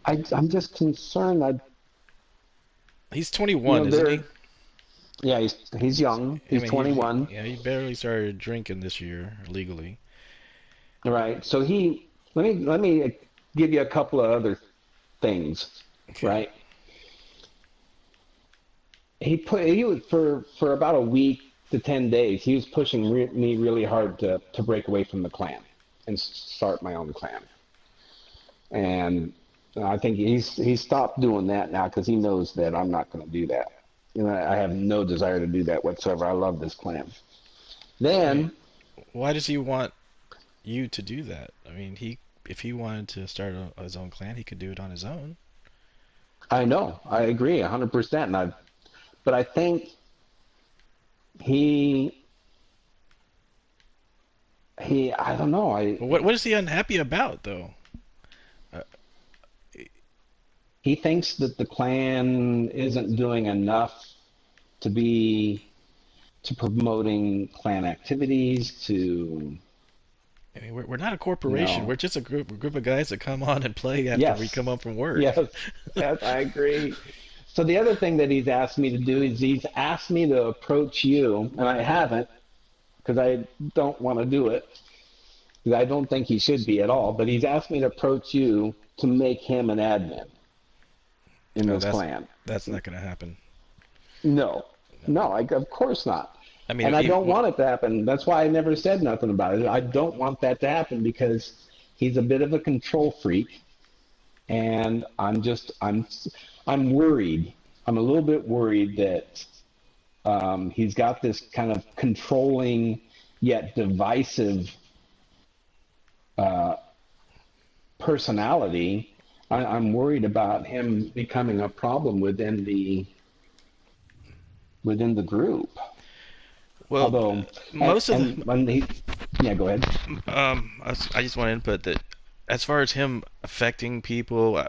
I'm just concerned. He's You 21, know, isn't he? yeah, he's young. I He's mean, 21, yeah, he barely started drinking this year legally. right? So let me give you a couple of other things, Okay. right? He was for about a week to 10 days. He was pushing me really hard to break away from the clan and start my own clan. And I think he's stopped doing that now because he knows that I'm not going to do that. And I have no desire to do that whatsoever. I love this clan. Okay. Then Why does he want you to do that? I mean, if he wanted to start his own clan, he could do it on his own. I know I agree 100%. But I think he I don't know. But what is he unhappy about though? Uh, He thinks that the clan isn't doing enough to be to promoting clan activities to I mean, we're not a you corporation. We're know just a group of guys that come on and play after we yes, come home from work. yes, yes, I agree. So the other thing that he's asked me to do is he's asked me to approach you, and I haven't because I don't want to do it because I don't think he should be at all. But he's asked me to approach you to make him an admin in Oh, this clan. that's not going to happen. No, No. no, of course not. I mean, And I don't want it to happen. That's why I never said nothing about it. I don't want that to happen because he's a bit of a control freak, and I'm worried. I'm a little bit worried that he's got this kind of controlling yet divisive uh, personality. I'm worried about him becoming a problem within the group. well, Although, and most of the and when he, yeah, go ahead. I just want to input that as far as him affecting people,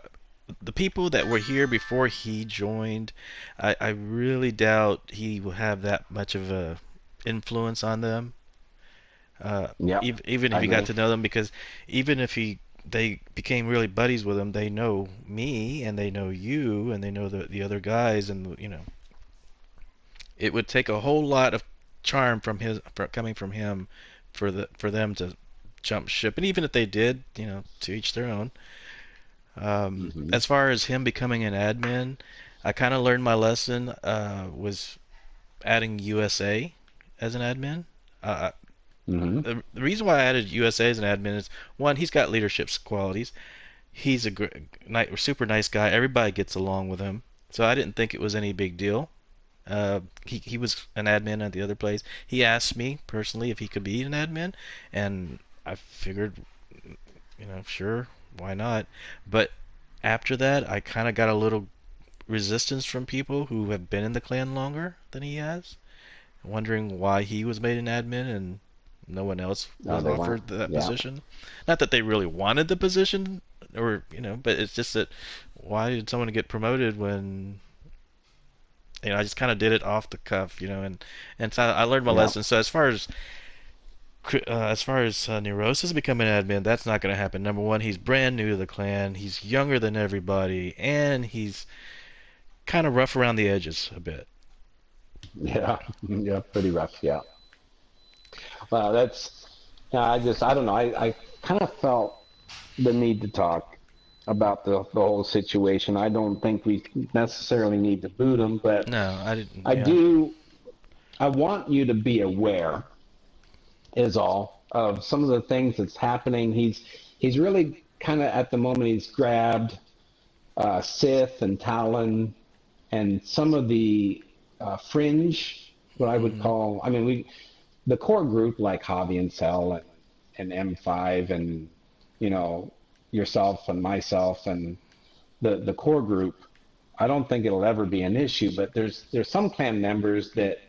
the people that were here before he joined, I really doubt he will have that much of a influence on them. Yep, Even if I he got agree. to know them, because even if they became really buddies with him, they know me and they know you and they know the other guys, and it would take a whole lot of charm coming from him for them to jump ship. And even if they did, to each their own. Hmm. As far as him becoming an admin, I kind of learned my lesson. Was adding USA as an admin. Uh, Hmm. the reason why I added USA as an admin is one, he's got leadership qualities. He's a super nice guy. Everybody gets along with him, so I didn't think it was any big deal. He was an admin at the other place. He asked me personally if he could be an admin, and I figured, sure, why not? But after that, I kind of got a little resistance from people who have been in the clan longer than he has, wondering why he was made an admin and no one else No, was they weren't. offered that Yeah. position. Not that they really wanted the position, or but it's just that why did someone get promoted when I just kind of did it off the cuff, and so I learned my Yeah. lesson. So as far as Neurosis becoming an admin, that's not going to happen. Number one, he's brand new to the clan. He's younger than everybody, and he's kind of rough around the edges a bit. Yeah. Yeah. Pretty rough. Yeah. Well, yeah, I don't know. I kind of felt the need to talk about the whole situation. I don't think we necessarily need to boot him, but No, I didn't. I Yeah. do, I want you to be aware, is all, of some of the things that's happening. He's really kind of at the moment, he's grabbed Sith and Talon and some of the fringe, what I would Hmm. call, I mean, the core group like Javi and Cell and M5 and, you know, yourself and myself and the core group, I don't think it'll ever be an issue, but there's some clan members that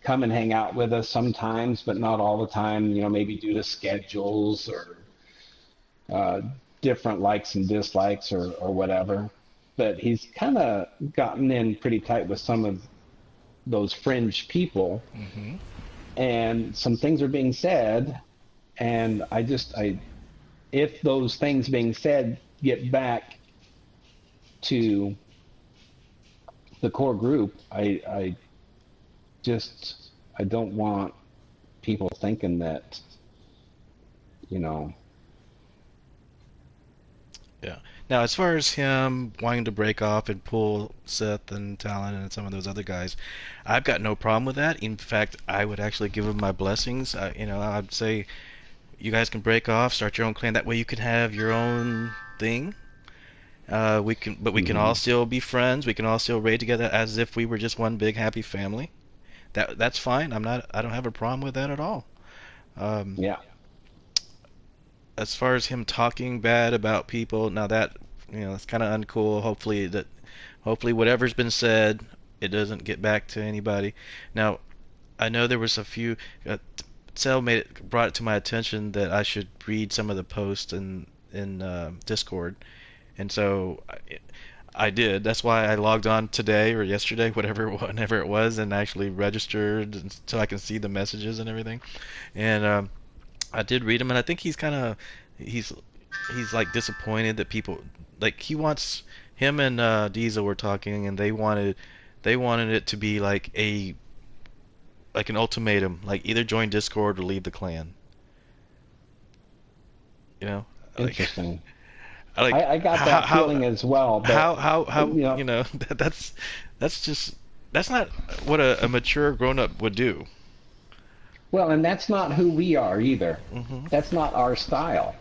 come and hang out with us sometimes, but not all the time, you know, maybe due to schedules or uh, different likes and dislikes or whatever. But he's kind of gotten in pretty tight with some of those fringe people, Hmm. and some things are being said, and if those things being said get back to the core group, I just I don't want people thinking that, you know, Yeah. Now, as far as him wanting to break off and pull Seth and Talon and some of those other guys, I've got no problem with that. In fact, I would actually give him my blessings. I'd say you guys can break off, start your own clan. That way, you can have your own thing. But we can all mhm. still be friends. We can all still raid together as if we were just one big happy family. That's fine. I don't have a problem with that at all. Um, Yeah, as far as him talking bad about people, now that it's kind of uncool. Hopefully whatever's been said, it doesn't get back to anybody. Now, I know there was a few. Cell brought it to my attention that I should read some of the posts in Discord, and so I did. That's why I logged on today or yesterday, whenever it was, and actually registered so I can see the messages and everything. And I did read him, and I think he's he's like disappointed that people like he wants him and Diesel were talking, and they wanted it to be like an ultimatum, like either join Discord or leave the clan. You know, like interesting. like I got how that how feeling as well, but how you know, that's just that's not what a mature grown up would do. well, and that's not who we are either. Hmm. That's not our style.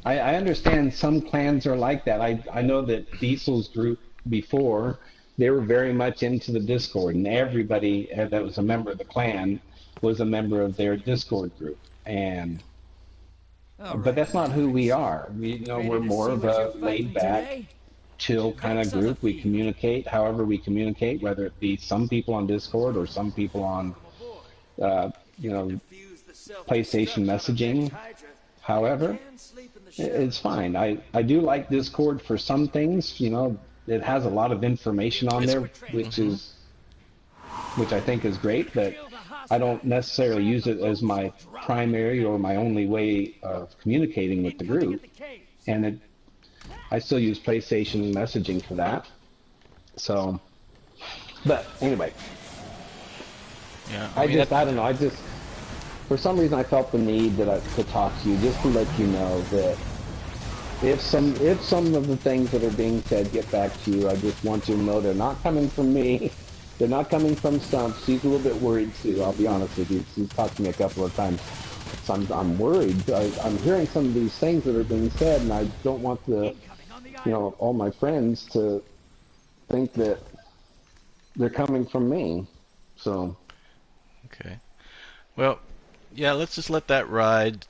I understand some clans are like that. I know that Diesel's group before, they were very much into the Discord, and everybody that was a member of the clan was a member of their Discord group. And All but right that's not then, who we friends. are. We're Ready to more see of what you're a laid fighting back, today? chill kind of Events on the group. We field. communicate however we communicate, whether it be some people on Discord or some people on, Welcome aboard. uh, You you can know, defuse the self-destruct PlayStation on the next messaging. Hydra, but you However, can sleep in the it's shadows. fine. I do like Discord for some things. You know, it has a lot of information on It's there, hmm which I think is great, but Kill the I hostile. don't necessarily Grab use the it as loot. my Drop it. primary or my only way of communicating with the Incoming at group. the caves. And I still use PlayStation messaging for that. So, but anyway, Yeah, I mean I don't know. For some reason, I felt the need to talk to you just to let you know that if some of the things that are being said get back to you, I just want you to know they're not coming from me. They're not coming from Stump. She's a little bit worried too. I'll be honest with you. She's talked to me a couple of times. So I'm worried. I'm hearing some of these things that are being said, and I don't want Incoming on the island. all my friends to think that they're coming from me. So, okay. Well, yeah, let's just let that ride.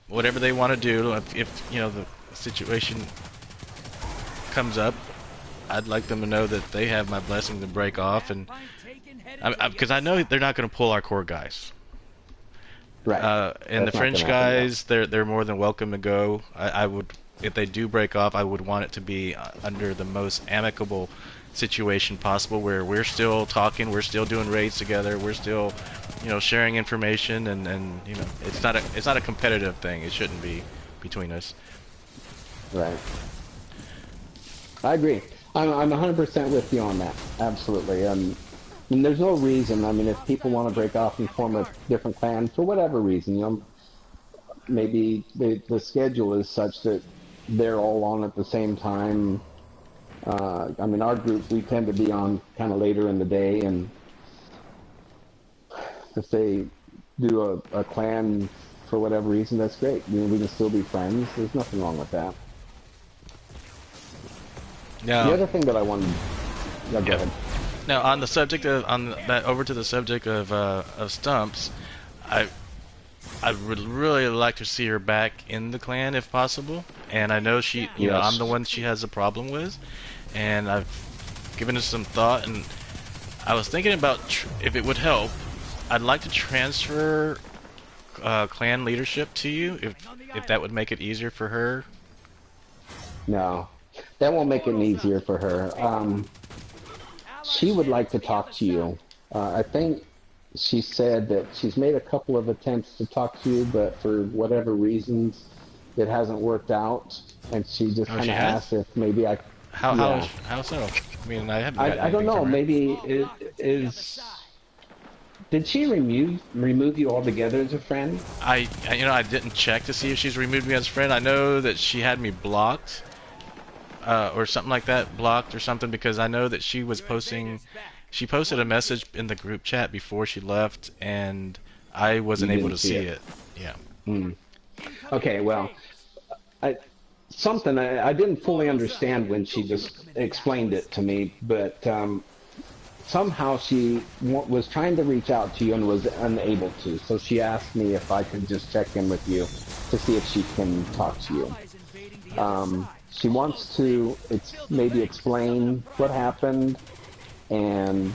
Whatever they want to do, if the situation comes up, I'd like them to know that they have my blessing to break off, and Pathfind taken, headed to because I know Youngstown. they're not going to pull our core guys. right. And the That's not going French to happen. Yeah. guys, they're more than welcome to go. I would, if they do break off, I would want it to be under the most amicable situation possible, where we're still talking, we're still doing raids together, we're still, sharing information, and it's not a competitive thing. It shouldn't be between us. Right. I agree. I'm 100% with you on that. Absolutely. And there's no reason. I mean, if people want to break off and form a different clan for whatever reason, maybe the schedule is such that they're all on at the same time. I mean, our group, we tend to be on kind of later in the day, and if they do a clan for whatever reason, that's great. We can still be friends. There's nothing wrong with that. The Now, other thing that I wanted, yeah, go yeah. ahead. Now, on the subject of on that over to the subject of Stumps, I I would really like to see her back in the clan if possible. And I know I'm the Yes. one she has a problem with, and I've given it some thought, and I was thinking about if it would help. I'd like to transfer clan leadership to you, if that would make it easier for her. No, that won't make it easier for her. She would like to talk to you. I think she said that she's made a couple of attempts to talk to you, but for whatever reasons, it hasn't worked out, and she just Oh, kind she of has? asked if maybe I, How yeah, how so? I mean, I haven't gotten I don't anything know. from her. Maybe it is. Did she remove you altogether as a friend? I didn't check to see if she's removed me as a friend. I know that she had me blocked, or something like that, blocked or something, because I know that she was posting. She posted a message in the group chat before she left, and I You wasn't able didn't to see see it. it. Yeah. Hmm. Okay, well, I something I didn't fully understand when she just explained it to me, but somehow she was trying to reach out to you and was unable to. So she asked me if I could just check in with you to see if she can talk to you. She wants to maybe explain what happened and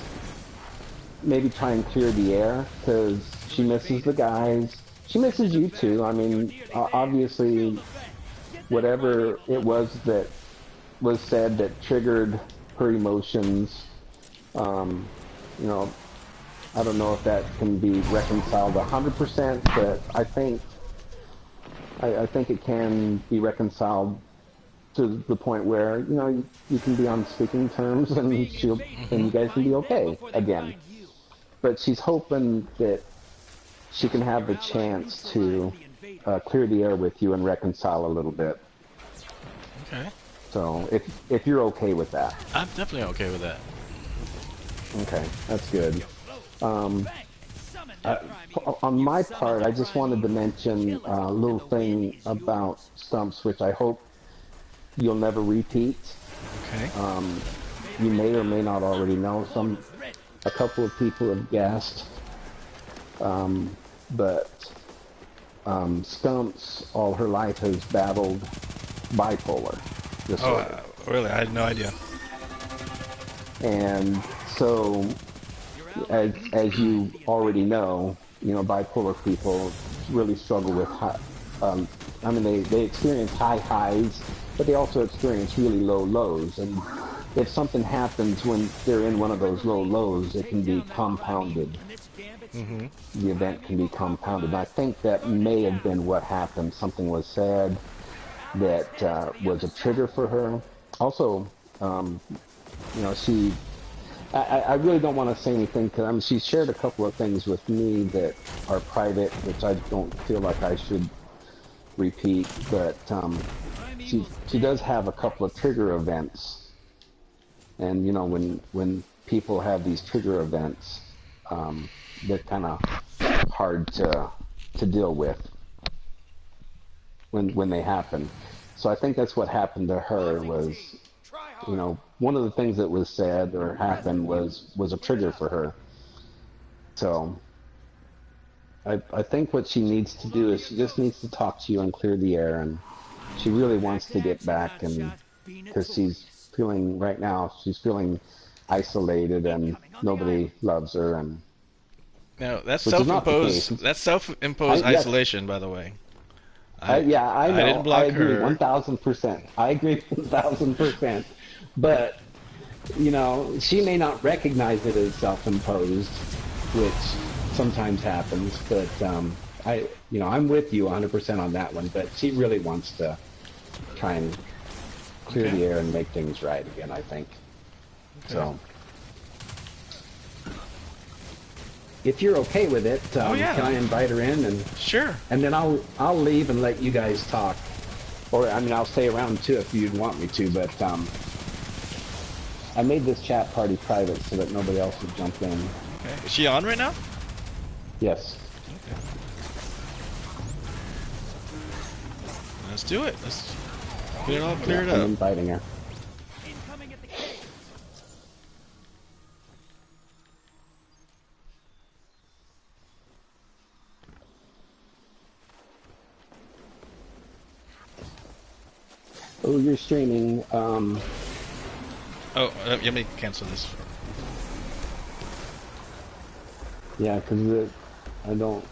maybe try and clear the air because she misses the guys. She misses you too. I mean, obviously, whatever it was that was said that triggered her emotions, um, you know, I don't know if that can be reconciled 100%, but I think it can be reconciled to the point where you can be on speaking terms and Hmm. you guys can be okay again. But she's hoping that she can have the chance to clear the air with you and reconcile a little bit. Okay. So if you're okay with that, I'm definitely okay with that. okay, that's good. Um, Uh, on my part, I just wanted to mention a little thing about stumps, which I hope you'll never repeat. Okay. You may or may not already know. A couple of people have guessed, but Stumps all her life has battled bipolar Oh, disorder, really? I had no idea. and so as you already know, bipolar people really struggle with high, um, I mean, they experience high highs, but they also experience really low lows. And if something happens when they're in one of those low lows, it can be compounded. Hmm. The event can be compounded. And I think that may have been what happened. Something was said that was a trigger for her. Also, um, she I really don't want to say anything because she shared a couple of things with me that are private, which I don't feel like I should repeat. But she does have a couple of trigger events, and when people have these trigger events, they're kind of hard to deal with when they happen. So I think that's what happened to her was one of the things that was said or happened was a trigger for her. So I think what she needs to do is she just needs to talk to you and clear the air. And she really wants to get back, and because she's feeling right now, she's feeling isolated and nobody loves her, and Now that's which is not the case. self-imposed. That's self-imposed Yes, isolation, by the way. I yeah, I I didn't know, I block agree her. 1,000%. I agree 1,000%. But she may not recognize it as self-imposed, which sometimes happens. But I'm with you 100% on that one. But she really wants to try and clear Okay. the air and make things right again, I think. Okay. So, if you're okay with it, Oh can yeah. I invite her in Sure. and then I'll leave and let you guys talk. Or I mean, I'll stay around too if you'd want me to. But I made this chat party private so that nobody else would jump in. Okay. Is she on right now? Yes. Okay. Let's do it. Let's get it all Yeah, cleared I'm up. inviting her. Oh, you're streaming. Oh, let me cancel this. Yeah, because I don't.